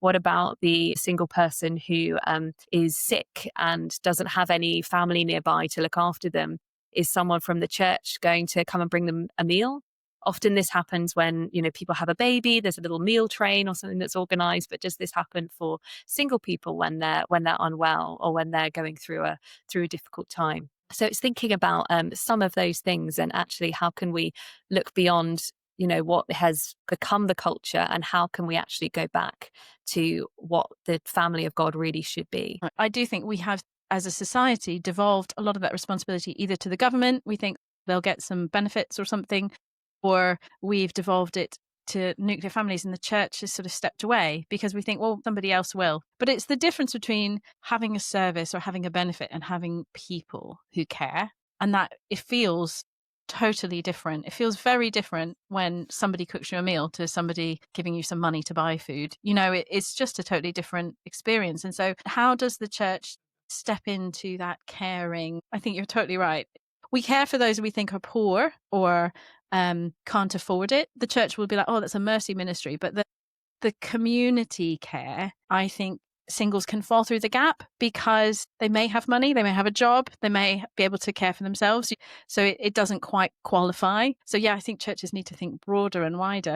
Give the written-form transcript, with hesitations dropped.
What about the single person who is sick and doesn't have any family nearby to look after them? Is someone from the church going to come and bring them a meal? Often this happens when, people have a baby, there's a little meal train or something that's organized, but does this happen for single people when they're unwell or when they're going through a difficult time? So it's thinking about some of those things, and actually how can we look beyond what has become the culture, and how can we actually go back to what the family of God really should be? I do think we have, as a society, devolved a lot of that responsibility either to the government, we think they'll get some benefits or something, or we've devolved it to nuclear families, and the church has sort of stepped away because we think, well, somebody else will. But it's the difference between having a service or having a benefit and having people who care, and that it feels totally different. It feels very different when somebody cooks you a meal to somebody giving you some money to buy food. It's just a totally different experience. And so how does the church step into that caring? I think you're totally right. We care for those we think are poor or can't afford it. The church will be like, oh, that's a mercy ministry. But the community care, I think singles can fall through the gap because they may have money, they may have a job, they may be able to care for themselves. So it doesn't quite qualify. So yeah, I think churches need to think broader and wider.